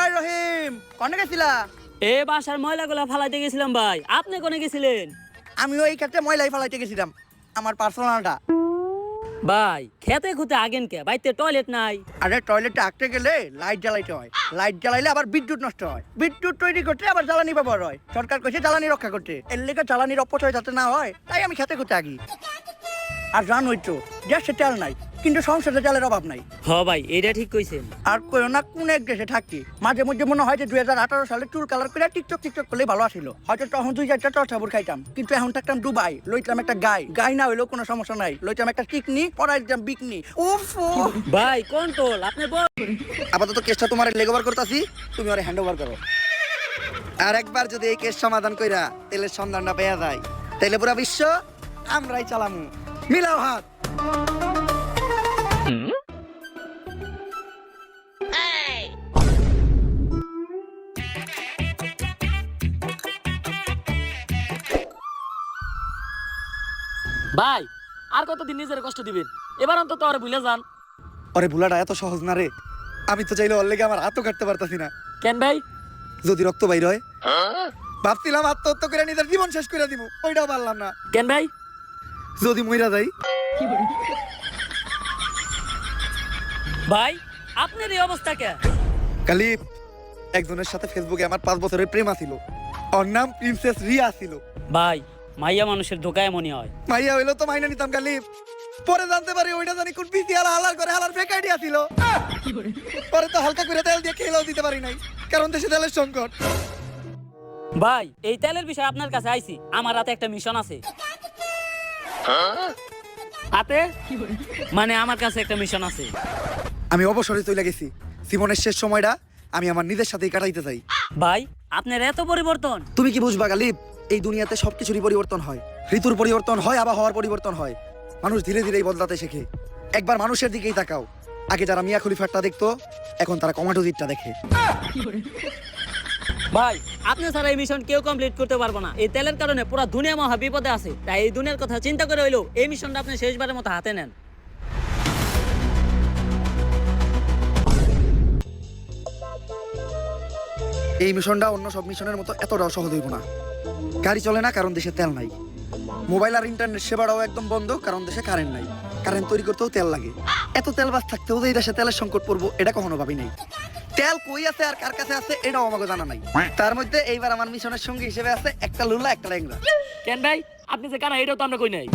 এই রহিম, কোনে গেছিলা? এ বাসার ময়লাগুলা ফালাইতে গেছিলাম ভাই। আপনি কোনে গেছিলেন? আমিও এই ক্ষেত্রে ময়লাই ফালাইতে গেছিলাম, আমার পার্সোনালটা। ভাই খেতে খুঁতে আগেন কে? বাইতে টয়লেট নাই। আরে টয়লেটে আঁকতে গেলে লাইট জ্বালাইতে হয়, লাইট জ্বালাইলে আবার বিদ্যুৎ নষ্ট হয়, বিদ্যুৎ তৈরি করতে আবার জ্বালানি ব্যবহার হয়। সরকার কইছে জ্বালানি রক্ষা করতে, এর লেগে জ্বালানির অপচয় যাতে না হয় তাই আমি খেতে খুঁতে আগি। আর জানোই তো দেশে তেল নাই, কিন্তু সংসদে তেলের অভাব নাই। হ ভাই, এটা ঠিক কইছেন। আর কইও না কোন এক দেশে থাকি, মাঝে মধ্যে মনে হয় যে 2018 সালে চুল কালার করে টিকটক করলে ভালো আসিল। হয়তো তখন 2-4টা চর্চাপুর খাইতাম, কিন্তু এখন থাকতাম দুবাই, লইতাম একটা গাই না হইলেও কোনো সমস্যা নাই, লইতাম একটা টিকনি, পড়াই দিতাম বিকনি। উফ ভাই কন্ট্রোল, আপনি বল। আপাতত কেসটা তোমার লেগ ওভার করতেছি, তুমি ওরে হ্যান্ড ওভার করো। আর একবার যদি এই কেস সমাধান কইরা তেলের সন্ধানটা পেয়ে যায়, তাইলে পুরা বিশ্ব আমরাই চালামু। মিলাও হাত। ভাই আর কতদিন নিজের কষ্ট দিবেন? এবার অন্তত আর ভুলে যান। ওরে ভুলাটা এত সহজ না রে, আমি তো চাইলে ওর লেগে আমার হাতও কাটতে পারতাছি না। কেন ভাই? যদি রক্ত বাইর হয়, ভাবছিলাম আত্মহত্যা করে নিজের জীবন শেষ করে দিব, ওইটাও পারলাম না। কেন ভাই? যদি মইরা যাই। ভাই আপনার এই অবস্থা কে? কালি একজনের সাথে ফেসবুকে আমার 5 বছরের প্রেম ছিল, ওর নাম প্রিন্সেস রিয়া ছিল। ভাই মাইয়া মানুষের ধোকায় মনে হয়। মাইয়া হইলো তো মাইনা নিতাম কালি, পরে জানতে পারি ওইটা জানি কোন পিসি হালার করে হালার ফেক আইডিয়া ছিল। পরে তো হালকা করে তেল দিয়ে খেলেও দিতে পারি নাই, কারণ দেশে তেলের সংকট। ভাই এই তেলের বিষয়ে আপনার কাছে আইছি, আমার হাতে একটা মিশন আছে। হাতে মানে আমার কাছে একটা মিশন আছে। আমি অবসরে চলে গেছি, জীবনের শেষ সময়টা আমি আমার নিজের সাথেই কাটাইতে চাই। ভাই আপনার এত পরিবর্তন? তুমি কি বুঝবা গালিব, এই দুনিয়াতে সবকিছুরই পরিবর্তন হয়, ঋতুর পরিবর্তন হয়, আবহাওয়ার পরিবর্তন হয়, মানুষ ধীরে ধীরেই বদলাতে শেখে। একবার মানুষের দিকেই তাকাও, আগে যারা মিয়া খলিফারটা দেখতো, এখন তারা কমাটোজিটটা দেখে। ভাই আপনি ছাড়া এই মিশন কেউ কমপ্লিট করতে পারবো না। এই তেলের কারণে পুরো দুনিয়া মহা বিপদে আছে, তাই এই দুনিয়ার কথা চিন্তা করে হইলো এই মিশনটা আপনি শেষবারের মতো হাতে নেন। এই মিশনটা অন্য সব মিশনের মতো এতটাও সহজ হইব না। গাড়ি চলে না কারণ দেশে তেল নাই, মোবাইল আর ইন্টারনেট সেবাটাও একদম বন্ধ কারণ দেশে কারেন্ট নাই, কারেন্ট তৈরি করতেও তেল লাগে। এত তেল বাস থাকতেও যে এই দেশে তেলের সংকট পড়বো এটা কখনো ভাবি নাই। তেল কই আছে আর কার কাছে আছে এটাও আমাকে জানা নাই। তার মধ্যে এইবার আমার মিশনের সঙ্গী হিসেবে আছে একটা লুলা একটা ল্যাংড়া। কেন ভাই আপনি যে কানা এটাও তো আমরা কই নাই।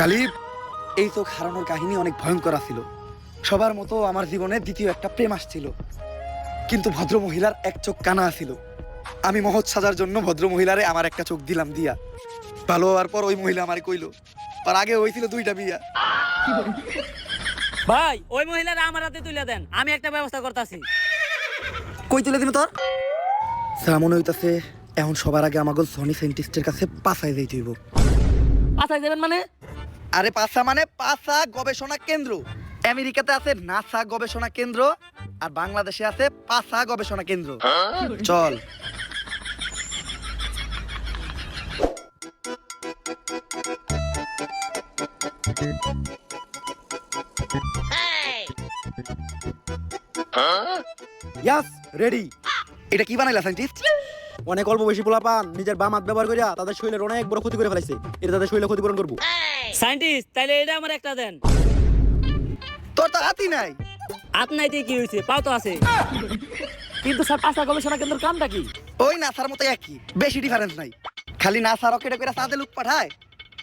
কালিব, এই চোখ হারানোর কাহিনী অনেক ভয়ঙ্কর ছিল। সবার মতো আমার জীবনে দ্বিতীয় একটা প্রেম আসছিল, কিন্তু ভদ্র মহিলার এক চোখ কানা ছিল। আমি মহৎ সাজার জন্য ভদ্র মহিলারে আমার একটা চোখ দিলাম দিয়া। ভালো হওয়ার পর ওই মহিলা আমারে কইলো আর আগে হয়েছিল 2টা বিয়া। ভাই ওই মহিলারা আমার হাতে তুলে দেন, আমি একটা ব্যবস্থা করতেছি। কই তুলে দিন তোর? স্যার মনে হইতাছে এখন সবার আগে আমাকে সনি সায়েন্টিস্টের কাছে পাছায় যাইতে হইব। পাছায় যাবেন মানে? আরে পাছা মানে পাছা গবেষণা কেন্দ্র। আমেরিকাতে আছে নাসা গবেষণা কেন্দ্র, আর বাংলাদেশে আছে পাছা গবেষণা কেন্দ্র। চল। ইয়াস রেডি। এটা কি বানাইলা সায়েন্টিস্ট? অনেক অল্প বেশি পোলাপান নিজের বাম হাত ব্যবহার করিয়া তাদের শরীরের অনেক বড় ক্ষতি করে ফেলাইছে। এটা তাদের শরীরে ক্ষতিপূরণ করবো। সায়েন্টিস্ট তাইলে এটা আমার একটা দেন। তোর তো হাতই নাই। হাত নাইতে কি হয়েছে, পাও তো আছে। কিন্তু স্যার পাশা গবেষণা কেন্দ্রের কামটা কি? ওই নাসার মতো একই, বেশি ডিফারেন্স নাই। খালি নাসা রকেটে করে চাঁদে লোক পাঠায়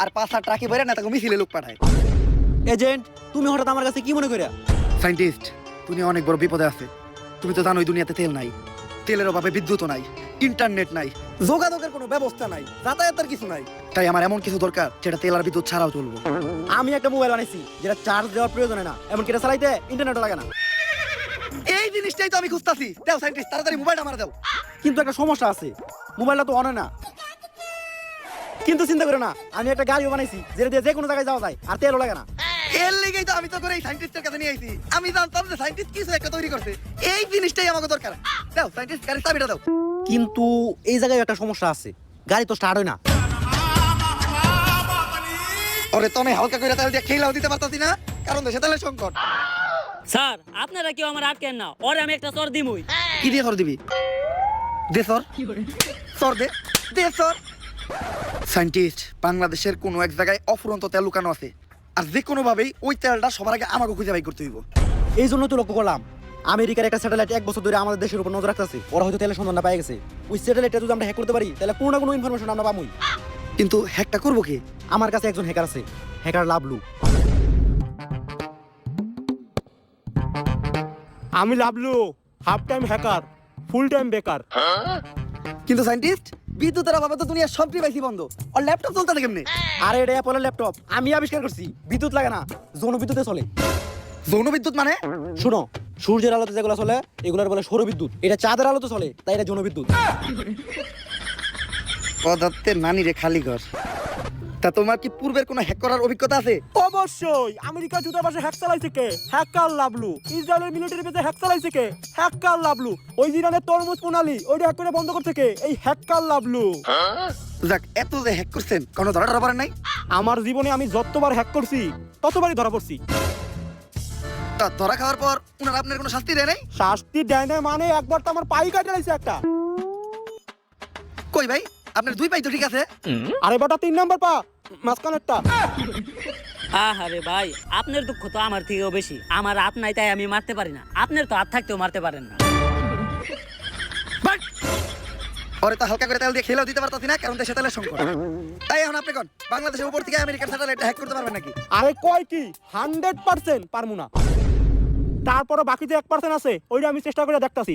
আর পাঁচা ট্রাকে ভরে না তাকে মিছিলে লোক পাঠায়। এজেন্ট, তুমি হঠাৎ আমার কাছে কি মনে করিয়া? সায়েন্টিস্ট, তুমি অনেক বড় বিপদে আছে। তুমি তো জানোই দুনিয়াতে তেল নাই, তেলের অভাবে বিদ্যুৎও নাই, ইন্টারনেট নাই, যোগাযোগের কোনো ব্যবস্থা নাই, যাতায়াতের কিছু নাই। তাই আমার এমন কিছু দরকার যেটা তেল আর বিদ্যুৎ ছাড়াও চলবো। আমি একটা মোবাইল বানাইছি যেটা চার্জ দেওয়ার প্রয়োজন হয় না, এমনকি এটা চালাইতে ইন্টারনেটও লাগে না। এই জিনিসটাই তো আমি খুঁজতাছি। দাও সায়েন্টিস্ট, তাড়াতাড়ি মোবাইলটা আমার দাও। কিন্তু একটা সমস্যা আছে, মোবাইলটা তো অন হয় না। কিন্তু চিন্তা করো না, আমি একটা গাড়িও বানাইছি যেটা দিয়ে যে কোনো জায়গায় যাওয়া যায় আর তেলও লাগে না। এর লেগেই তো আমি তো করে এই সায়েন্টিস্টের কাছে নিয়ে আইছি। আমি জানতাম যে সায়েন্টিস্ট কিছু একটা তৈরি করছে, এই জিনিসটাই আমাকে দরকার। দাও সায়েন্টিস্ট, গাড়ির চাবিটা দাও। কিন্তু এই জায়গায় একটা সমস্যা আছে, গাড়ি তো স্টার্ট হয় না। ওরে তুমি হালকা করে তেল দিয়ে খেলাও দিতে পারতাছি না, কারণ দেশে তেলের সংকট। স্যার আপনারা কেউ আমার আটকেন না, ওরে আমি একটা চর দিমই। কি দিয়ে সর দিবি? দে সর, সর দে, দে সর। সায়েন্টিস্ট, বাংলাদেশের কোনো এক জায়গায় অফুরন্ত তেল লুকানো আছে, আর যে কোনো ভাবেই ওই তেলটা সবার আগে আমাকে খুঁজে বাই করতে হইব। এই জন্য তো লক্ষ্য করলাম আমেরিকার একটা স্যাটেলাইট 1 বছর ধরে আমাদের দেশের উপর নজর রাখতেছে। ওরা হয়তো তেলের সন্ধানটা পেয়ে গেছে। ওই স্যাটেলাইটটা যদি আমরা হ্যাক করতে পারি তাহলে কোনো না কোনো ইনফরমেশন আমরা পাবোই। কিন্তু হ্যাকটা করবো কি? আমার কাছে একজন হ্যাকার আছে, হ্যাকার লাভলু। আমি Lavlu, half time hacker, full time বেকার। কিন্তু সায়েন্টিস্ট, বিদ্যুতের অভাবে তো দুনিয়ার সব ডিভাইসই বন্ধ, আর ল্যাপটপ চলতে কেমনে? আরে এটা অ্যাপলের ল্যাপটপ, আমি আবিষ্কার করছি। বিদ্যুৎ লাগে না, যৌন বিদ্যুতে চলে। যৌন বিদ্যুৎ মানে? শুনো, সূর্যের আলোতে যেগুলো চলে এগুলোর বলে সৌর বিদ্যুৎ। এটা চাঁদের আলোতে চলে, তাই এটা যৌন বিদ্যুৎ। পদার্থের নানি রে খালি ঘর। তা তোমার কি পূর্বের কোনো হ্যাক করার অভিজ্ঞতা আছে? অবশ্যই। আমেরিকার দূতাবাসে হ্যাক চালাইছে কে? হ্যাকার লাভলু। ইসরায়েলের মিলিটারি বেসে হ্যাক চালাইছে কে? হ্যাকার লাভলু। ওই ইরানের তরমুজ প্রণালী ওইটা হ্যাক করে বন্ধ করছে কে? এই হ্যাকার লাভলু। যাক, এত যে হ্যাক করছেন, কোনো ধরা পারেন নাই? আমার জীবনে আমি যতবার হ্যাক করছি ততবারই ধরা পড়ছি। তা ধরা খাওয়ার পর উনারা আপনার কোনো শাস্তি দেয় নাই? শাস্তি দেয় না মানে একবার তো আমার পাই কাটে লাইছে একটা। কই ভাই, আপনার দুই পাই তো ঠিক আছে। আরে বেটা 3 নাম্বার পা, মাঝখানেরটা। আহারে ভাই, আপনার দুঃখ তো আমার থেকেও বেশি। আমার হাত নাই তাই আমি মারতে পারি না, আপনার তো হাত থাকতেও মারতে পারেন না। বাট ওরে তো হালকা করে তেল দিয়ে খেলেও দিতে পারতাছি না, কারণ দেশে তেলের সংকট। তাই এখন আপনি কোন বাংলাদেশের উপর থেকে আমেরিকার স্যাটেলাইট হ্যাক করতে পারবেন নাকি? আরে কয় কি 100% পারমু না। তারপরে বাকি যে 1% আছে ওইটা আমি চেষ্টা করে দেখতাছি।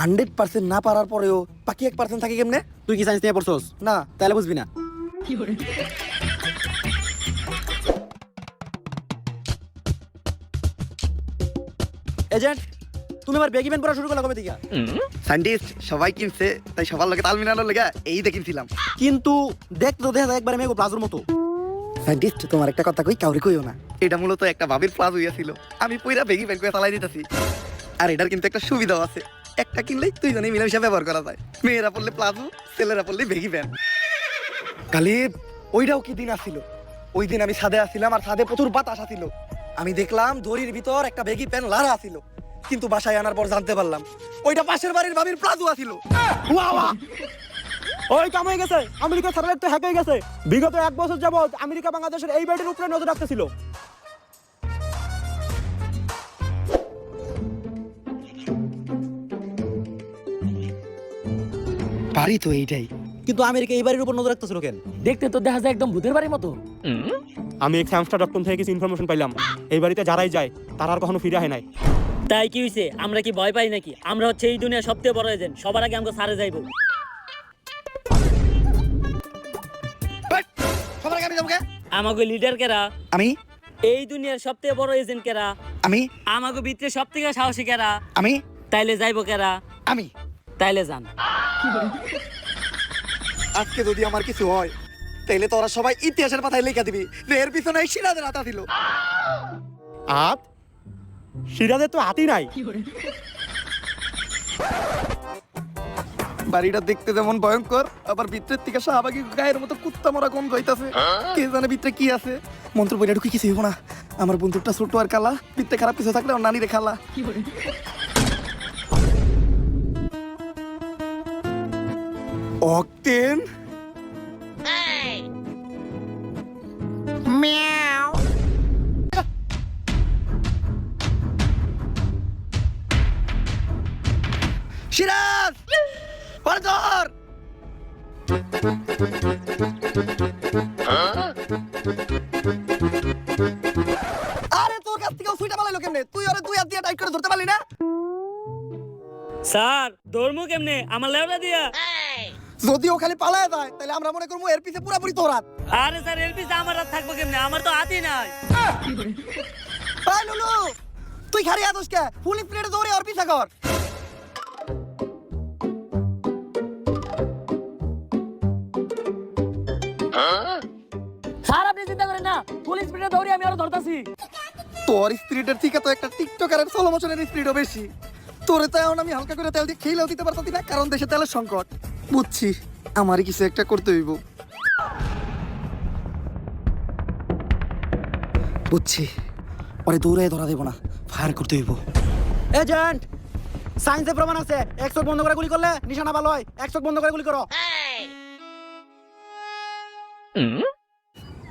100% না পারার পরেও বাকি 1% থাকে কেমনে? তুই কি সায়েন্স নিয়ে পড়ছস? না। তাহলে বুঝবি না। এজেন্ট, তুমি আমার বেগি প্যান্ট পরা শুরু করলা কবে থেকে? সায়েন্টিস্ট, সবাই কিনছে তাই সবার লোকে তাল মিলানোর লেগে এই দেখিনছিলাম। কিন্তু দেখতে তো দেখা যায় একবারে মেঘ প্লাজোর মতো। সায়েন্টিস্ট, তোমার একটা কথা কই, কাউরে কইও না। এটা মূলত একটা ভাবির প্লাজ হইয়াছিল, আমি পুরা বেগি প্যান্ট করে চালাই দিতেছি। আর এটার কিন্তু একটা সুবিধাও আছে, একটা কিনলেই দুইজনেই মিলেমিশে ব্যবহার করা যায়। মেয়েরা পড়লে প্লাজো, ছেলেরা পড়লে বেগি প্যান্ট। কালি ওইটাও কি দিন আসছিল? ওই দিন আমি ছাদে আসছিলাম, আর ছাদে প্রচুর বাতাস আসছিল। আমি দেখলাম দড়ির ভিতর একটা বেগি প্যান্ট লারা আসছিল, কিন্তু বাসায় আনার পর জানতে পারলাম ওইটা পাশের বাড়ির ভাবির প্লাজো আসছিল। ওই কাম হয়ে গেছে, আমেরিকা স্যাটেলাইট তো হ্যাক হয়ে গেছে। বিগত 1 বছর যাবত আমেরিকা বাংলাদেশের এই বাড়ির উপরে নজর রাখতেছিল। বাড়ি তো এইটাই। কিন্তু আমেরিকা এই বাড়ির উপর নজর রাখতেছিল কেন? দেখতে তো দেখা যায় একদম ভূতের বাড়ির মতো। আমি এক স্যামস্টার.com থেকে কিছু ইনফরমেশন পাইলাম। এই বাড়িতে যারাই যায় তারা আর কখনো ফিরে আসে নাই। তাই কি হইছে? আমরা কি ভয় পাই নাকি? আমরা হচ্ছে এই দুনিয়ার সবচেয়ে বড় এজেন্ট, সবার আগে আমাকে সারে যাইবো। বাট, সবার আগে আমি যাবো কে? আমাকে লিডার কেরা? আমি। এই দুনিয়ার সবচেয়ে বড় এজেন্ট কেরা? আমি। আমাকে ভিতরে সবথেকে সাহসী কেরা? আমি। তাইলে যাইবো কেরা? আমি। তাইলে যান। আজকে যদি আমার কিছু হয় তাইলে তোরা সবাই ইতিহাসের পাতায় লেখা দিবি যে এর পিছনে সিরাজের হাত ছিল। হাত? সিরাজের তো হাতই নাই। বাড়িটা দেখতে যেমন ভয়ঙ্কর, আবার ভিতরের থেকে শাহবাগী গায়ের মতো কুত্তা মরা গন্ধ হইতাছে। কে জানে ভিতরে কি আছে? মন্ত্র বইটা ঢুকে কিছু হইব না। আমার বন্ধুটা ছোট আর কালা, ভিতরে খারাপ কিছু থাকলে ওর নানি রে খালা। অক্টেন সিরাজ হরদর। আরে তোর কাছ থেকে সুইটা পালাইলো কেমনে? তুই আরে দুই হাত দিয়ে টাইট করে ধরতে পারলি না? স্যার ধর্ম কেমনে? আমার লেওড়া দিয়া। যদি ও খালি পালায় যায় তাহলে আমরা মনে করবো এর পিছে পুরাপুরি তোর হাত। আরে স্যার এর পিছে আমার হাত থাকবো কেমনে? আমার তো হাতই নাই। এই লুলু, তুই খালি আছিস কে? ফুল স্পিডে দৌড়ে ওর পিছে কর। স্যার আপনি চিন্তা করেন না, পুলিশ স্পিডে দৌড়ি আমি আরো ধরতাছি। তোর স্পিরিটের থেকে তো একটা টিকটকারের 16 বছরের স্পিরিটও বেশি। তোরে তো এখন আমি হালকা করে তেল দিয়ে খেলেও দিতে পারতাছি না, কারণ দেশে তেলের সংকট। বুঝছি, আমারই কিছু একটা করতে হইব। বুঝছি, ওরে দৌড়ে ধরা দেব না, ফায়ার করতে হইব। এজেন্ট, সায়েন্সে প্রমাণ আছে এক চোখ বন্ধ করে গুলি করলে নিশানা ভালো হয়। এক চোখ বন্ধ করে গুলি করো।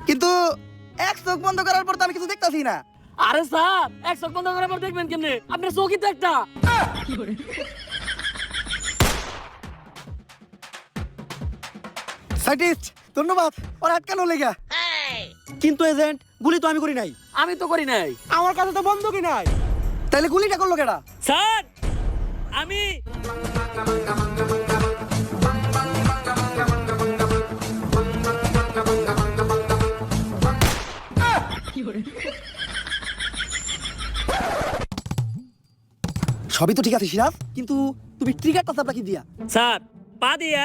কিন্তু এক চোখ বন্ধ করার পর তো আমি কিছু দেখতাছি না। আরে স্যার, এক চোখ বন্ধ করার পর দেখবেন কেমনে? আপনার চোখই তো একটা। সাইন্টিস্ট ধন্যবাদ, ওর আটকানো লেগা। কিন্তু এজেন্ট, গুলি তো আমি করি নাই। আমি তো করি নাই। আমার কাছে তো বন্দুকই নাই। তাইলে গুলিটা করলো কেডা? স্যার, আমি সবই তো ঠিক আছে সিরাজ, কিন্তু তুমি ট্রিগারটা চাপলা কি দিয়া? স্যার পা দিয়া।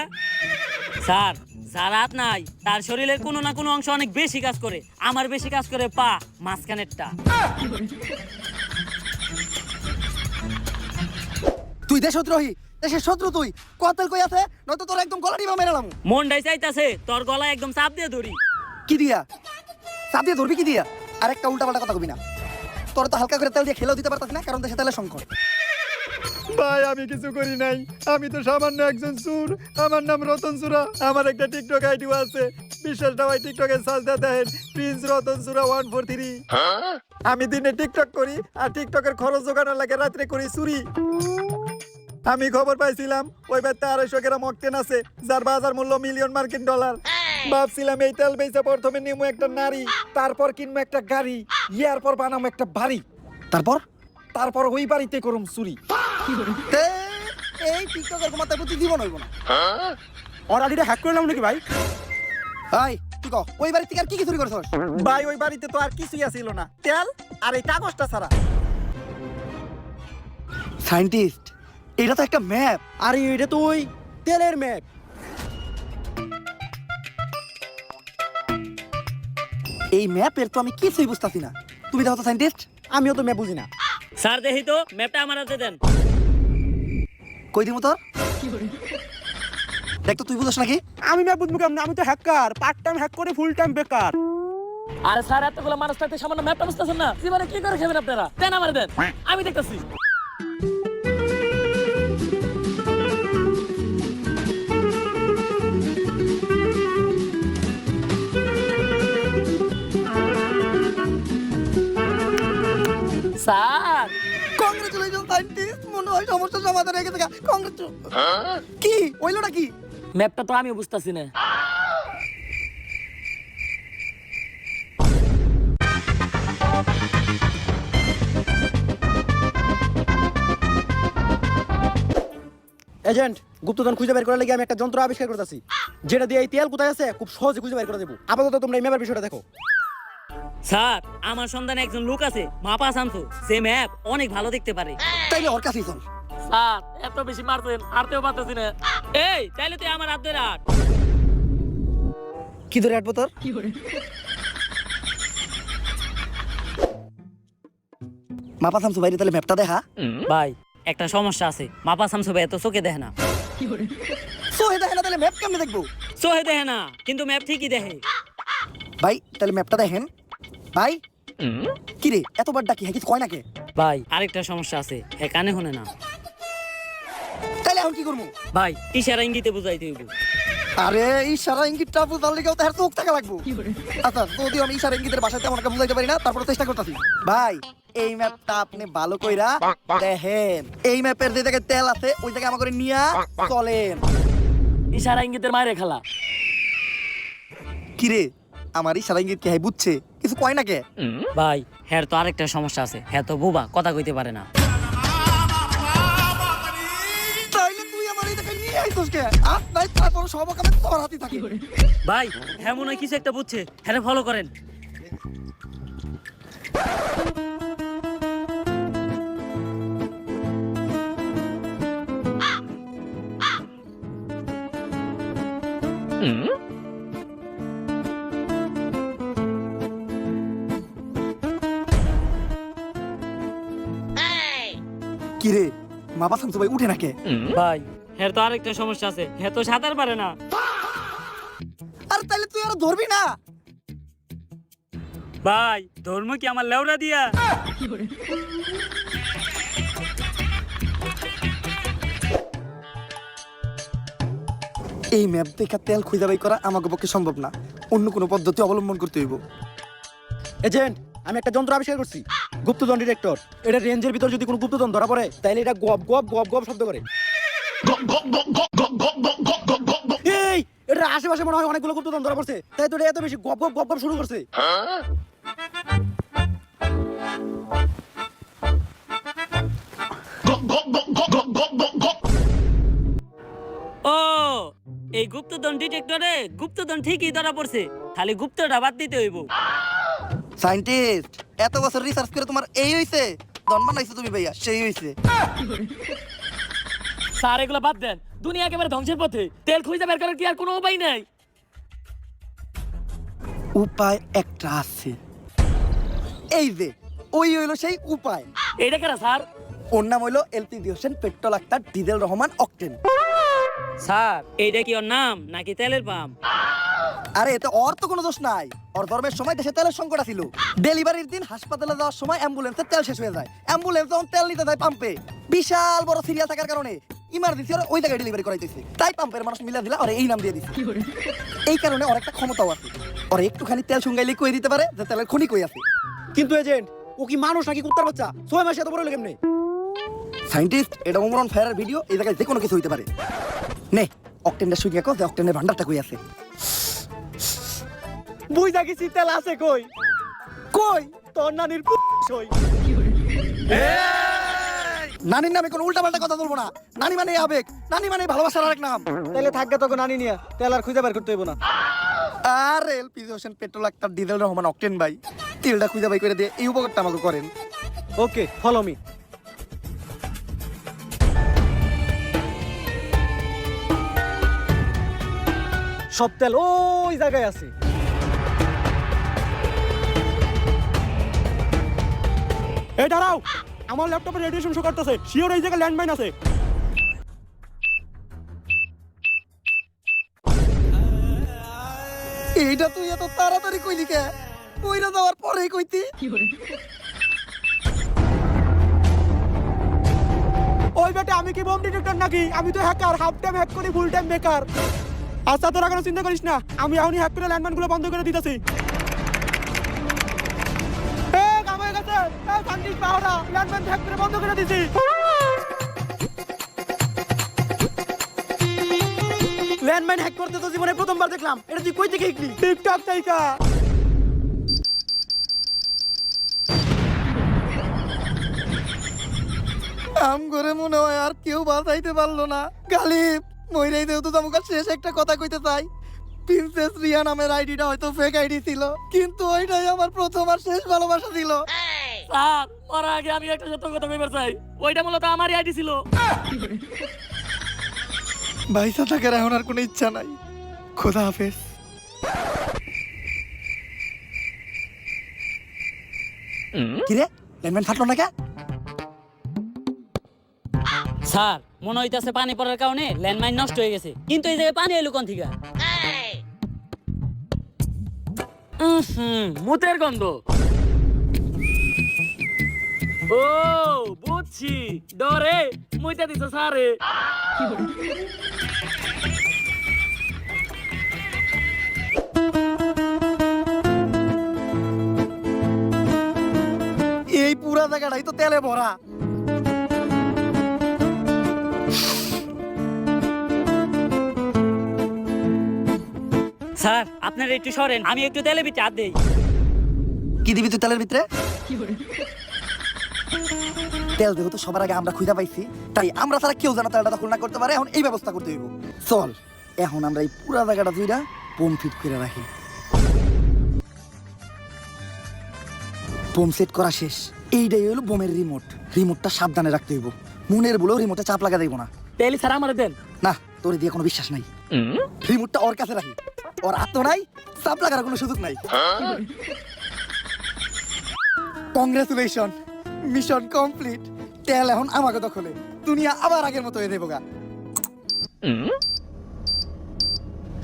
স্যার, যার হাত নাই তার শরীরের কোনো না কোনো অংশ অনেক বেশি কাজ করে। আমার বেশি কাজ করে পা, মাঝখানেরটা। তুই দেশদ্রোহী, দেশের শত্রু তুই। কতল কই আছে, নয়তো তোর একদম গলা টিপা মেরালাম। মনটাই চাইতাছে তোর গলায় একদম চাপ দিয়ে ধরি। কি দিয়া? চাপ দিয়ে ধরবি কি দিয়া? আর একটা উল্টাপাল্টা কথা কবি না। তোর তো হালকা করে তেল দিয়ে খেলেও দিতে পারতাস না, কারণ দেশে তেলের সংকট। ভাই আমি কিছু করি নাই, আমি তো সামান্য একজন চোর। আমার নাম রতন চূড়া। আমার একটা টিকটক আইডিও আছে, বিশ্বাস না হয় টিকটকে সার্চ দিয়ে দেখেন, প্রিন্স রতন চূড়া 143। আমি দিনে টিকটক করি, আর টিকটকের খরচ জোগানোর লাগে রাত্রে করি চুরি। আমি খবর পাইছিলাম ওই ব্যক্তি 250 গ্রাম অক্টেন আছে, যার বাজার মূল্য $1,000,000 মার্কিন। ভাবছিলাম এই তেল বেচে প্রথমে নিমু একটা নারী, তারপর কিনবো একটা গাড়ি, ইয়ার পর বানাবো একটা বাড়ি, তারপর ওই বাড়িতে করুম চুরি। তে, এই টিকটকের ক্ষমতা প্রতি জীবন হইব না। ওর আইডিটা হ্যাক করলাম নাকি ভাই? ভাই তুই কহ, ওই বাড়ি থেকে আর কি কি চুরি করছস? ভাই ওই বাড়িতে তো আর কিছুই আসিল না, তেল আর এই কাগজটা ছাড়া। সায়েন্টিস্ট, এটা তো একটা ম্যাপ। আরে এটা তো ওই তেলের ম্যাপ। এই ম্যাপের তো আমি কিছুই বুঝতাছি না। তুমি দেখো তো সায়েন্টিস্ট। আমিও তো ম্যাপ বুঝি না। স্যার দেখি তো ম্যাপটা আমার হাতে দেন। কই দিমু তোর? দেখ তো, তুই বুঝছ নাকি? আমি ম্যাপ বুঝবো কেমন? আমি তো হ্যাকার, পার্ট টাইম হ্যাক করে ফুল টাইম বেকার। আরে স্যার, এতগুলো মানুষ থাকতে সামান্য ম্যাপটা বুঝতেছেন না? জীবনে কি করে খাবেন আপনারা? দেন আমার দেন, আমি দেখতেছি। স্যার, কংগ্রেচুলেশন সায়েন্টিস্ট, মনে হয় সমস্যার সমাধান হয়ে গেছে। কংগ্রেচুলেশন। কি হইলোটা কি? ম্যাপটা তো আমিও বুঝতেছি না। এজেন্ট, গুপ্তধন খুঁজে বের করার লাগি আমি একটা যন্ত্র আবিষ্কার করতেছি, যেটা দিয়ে এই তেল কোথায় আছে খুব সহজে খুঁজে বের করে দেবো। আপাতত তোমরা এই ম্যাপের বিষয়টা দেখো। স্যার, আমার সন্ধানে একজন লোক আছে, মাপা শামসু। সে ম্যাপ অনেক ভালো দেখতে পারে। তাইলে ওর কাছেই চল। স্যার, এত বেশি মারছেন, হারতেও পারতেছি না। এই, তাইলে তুই আমার হাত ধরে হাঁট। কি ধরে আটবো তোর? মাপা থামছো বাইরে, তাহলে ম্যাপটা দেখা। ভাই, একটা সমস্যা আছে, মাপা শামসু ভাই এত চোখে দেখে না। সোহে দেখে না, তাহলে ম্যাপ কেমনে দেখবো? চোখে দেখে না, কিন্তু ম্যাপ ঠিকই দেখে। ভাই তাহলে ম্যাপটা দেখেন। ভাই কি রে, এতবার ডাকি, হ্যাঁ কিছু কয় নাকি? ভাই, আরেকটা সমস্যা আছে, হ্যাঁ কানে শুনে না। তাহলে এখন কি করবো? ভাই, ইশারা ইঙ্গিতে বুঝাইতে হইব। আরে ইশারা ইঙ্গিতটা বুঝার লেগেও তো এর চোখ থাকা লাগবো। আচ্ছা, যদিও আমি ইশারা ইঙ্গিতের ভাষাতে আমাকে বুঝাইতে পারি না, তারপরে চেষ্টা করতেছি। ভাই এই ম্যাপটা আপনি ভালো কইরা দেখেন। এই ম্যাপের যে জায়গায় তেল আছে ওই জায়গায় আমাকে নিয়া চলেন। ইশারা ইঙ্গিতের মায়ের খেলা। কি রে, আমার ইশারা ইঙ্গিত কি হ্যাঁ বুঝছে? কিছু কয় নাকি? ভাই, হ্যাঁ তো আরেকটা সমস্যা আছে, হ্যাঁ তো বোবা, কথা কইতে পারে না। তাইলে তুই আমার এই জায়গায় নিয়ে আইছস কে? আর নাই তারপর সব কামে তোর হাতেই থাকে। ভাই, হ্যাঁ মনে হয় কিছু একটা বুঝছে, হ্যাঁ ফলো করেন। কি রে, মাপা শামসু ভাই উঠে নাকি? ভাই, হ্যাঁ তো আরেকটা সমস্যা আছে, হ্যাঁ তো সাঁতার পারে না। আর তাইলে তুই আর ধরবি না? ভাই, ধর্ম কি আমার লেওরা দিয়া? এই ম্যাপ দেখা তেল খুঁজে বাই করা আমাকে পক্ষে সম্ভব না, অন্য কোনো পদ্ধতি অবলম্বন করতে হইব। এজেন্ট, আমি একটা যন্ত্র আবিষ্কার করছি, গুপ্তধন ডিটেক্টর। এটা রেঞ্জের ভিতর যদি কোনো গুপ্তধন ধরা পড়ে তাহলে এটা গপ গপ গপ গপ শব্দ করে। এই, এটা আশেপাশে মনে হয় অনেকগুলো গুপ্তধন ধরা পড়ছে, তাই তো এটা এত বেশি গপ গপ গপ গপ শুরু করছে। ও, এই গুপ্তধন ডিটেক্টরে গুপ্তধন ঠিকই ধরা পড়ছে, খালি গুপ্তটা বাদ দিতে হইব। সায়েন্টিস্ট, এত বছর রিসার্চ করে তোমার এই হইছে? দন বানাইছো তুমি ভাইয়া, সেই হইছে। স্যার এগুলো বাদ দেন, দুনিয়া একেবারে ধ্বংসের পথে, তেল খুঁজে বের করার কি আর কোনো উপায় নাই? উপায় একটা আছে, এই যে ওই হইলো সেই উপায়। এইটা কেন স্যার? ওর নাম হইলো LPG Hossain petrol Akter diesel Rahman octane. Sir এইটা কি ওর নাম নাকি তেলের পাম্প? আরে এতে ওর তো কোনো দোষ নাই, ওর ধর্মের সময় দেশে তেলের সংকট ছিল। ডেলিভারির দিন হাসপাতালে যাওয়ার সময় অ্যাম্বুলেন্সের তেল শেষ হয়ে যায়, অ্যাম্বুলেন্স যখন তেল নিতে যায় পাম্পে, বিশাল বড় সিরিয়াল থাকার কারণে ইমার্জেন্সি ওরা ওই জায়গায় ডেলিভারি করাইতেছে, তাই পাম্পের মানুষ মিলা দিলা আর এই নাম দিয়ে দিছে। এই কারণে ওর একটা ক্ষমতাও আছে, ওর একটুখানি তেল শুঙ্গাইলে কই দিতে পারে যে তেলের খনি কই আছে। কিন্তু এজেন্ট, ও কি মানুষ নাকি কুত্তার বাচ্চা? 6 মাসে এত বড় হলো কেমনে? সায়েন্টিস্ট, এটা ওমরন ফায়ারের ভিডিও, এই জায়গায় যে কোনো কিছু হইতে পারে। নে অকটেনটা শুকিয়ে কো যে অকটেনের ভান্ডারটা কই আছে। বুঝা গেছি, তেল আছে কই? কই? তোর নানির সই। নানির নামে কোনো উল্টাপাল্টা কথা বলবো না, নানি মানে আবেগ, নানি মানে ভালোবাসার আরেক নাম। তাহলে থাকবে তোকে নানি নিয়ে, তেল আর খুঁজে বের করতে হইব না। আর LPG Hossain petrol Akter diesel Rahman octane ভাই, তেলটা খুঁজে বাই করে দিয়ে এই উপকারটা আমাকে করেন। ওকে, ফলো মি। সব তেল ওই জায়গায় আছে। এই দাঁড়াও, আমার ল্যাপটপে রেডিয়েশন শো করতেছে, শিওর এই জায়গায় ল্যান্ডমাইন আছে। এইটা তুই এত তাড়াতাড়ি কইলি কে? কইরা যাওয়ার পরেই কইতি। ওই বেটা, আমি কি বম ডিটেক্টর নাকি? আমি তো হ্যাকার, হাফ টাইম হ্যাক করি, ফুল টাইম বেকার। আচ্ছা, তোরা কোনো চিন্তা করিস না, আমি এখনই হ্যাক করে ল্যান্ডমাইন গুলো বন্ধ করে দিতেছি। ল্যান্ডমাইন হ্যাক করে বন্ধ করে দিছি। ল্যান্ডমাইন হ্যাক করতে তো জীবনে প্রথমবার দেখলাম। এটা তুই কই থেকে শিখলি? টিকটক থেকে। আম করে মনে হয় আর কেউ বাঁচাইতে পারলো না। গালিব মইরাই দেও তো তোমাকে শেষ একটা কথা কইতে চাই। প্রিন্সেস রিয়া নামের আইডিটা হয়তো ফেক আইডি ছিল, কিন্তু ওইটাই আমার প্রথম আর শেষ ভালোবাসা ছিল। স্যার ওর আগে আমি একটা সত্য কথা কইবার চাই, ওইটা মূলত আমারই আইডি ছিল। ভাইসা থাকার এখন আর কোনো ইচ্ছা নাই। খোদা হাফেজ। কিরে, ল্যান্ডমাইন ফাটলো না কে? স্যার মনে হইতাছে পানি পড়ার কারণে ল্যান্ডমাইন নষ্ট হয়ে গেছে, কিন্তু এই জায়গায় পানি এলো কোন থেকে? মুতের গন্ধ। ও বুঝছি, ডরে মুইতা দিছ স্যারে। এই পুরা জায়গাটাই তো তেলে ভরা। স্যার আপনারা একটু সরেন, আমি একটু তেলে ভিতরে হাত দেই। কি দিবি তুই তেলের ভিতরে? তেল যেহেতু সবার আগে আমরা খুঁজে পাইছি, তাই আমরা ছাড়া কেউ যেন তেলটা দখল না করতে পারে, এখন এই ব্যবস্থা করতে হইব। চল এখন আমরা এই পুরা জায়গাটা ধুইরা বোম ফিট করে রাখি। বোম সেট করা শেষ। এইটাই হলো বোমের রিমোট। রিমোটটা সাবধানে রাখতে হইব, মনের বলেও রিমোটে চাপ লাগা যাইব না। তেলি স্যার আমার দেন না, তোর দিয়ে কোনো বিশ্বাস নাই। রিমোটটা ওর কাছে রাখি, ওর হাত তো নাই, চাপ লাগার কোনো সুযোগ নাই। Congratulation, mission complete. তেল এখন আমাকে দখলে, দুনিয়া আবার আগের মতো হয়ে দেবো গা।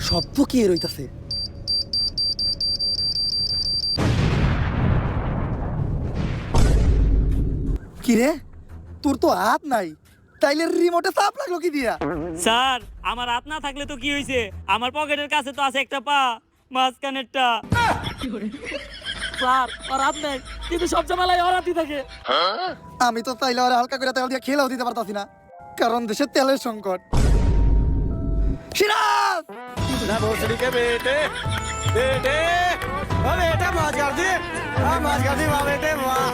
শব্দ কি রইতাছে? কি রে, তোর তো হাত নাই, তাইলে রিমোটে চাপ লাগলো কি দিয়া? স্যার আমার হাত না থাকলে তো কি হয়েছে, আমার পকেটের কাছে তো আছে একটা পা, মাঝখানেরটা। স্যার আর হাত নেই, কিন্তু সব জামালাই ওর হাতই থাকে। আমি তো তাইলে আর হালকা করে তেল দিয়ে খেলেও দিতে পারতাছি না, কারণ দেশে তেলের সংকট। সিরাজ, ना भोसड़ी के बेटे बेटे ओ बेटा माज कर दी माज कर दी वाह बेटे वाह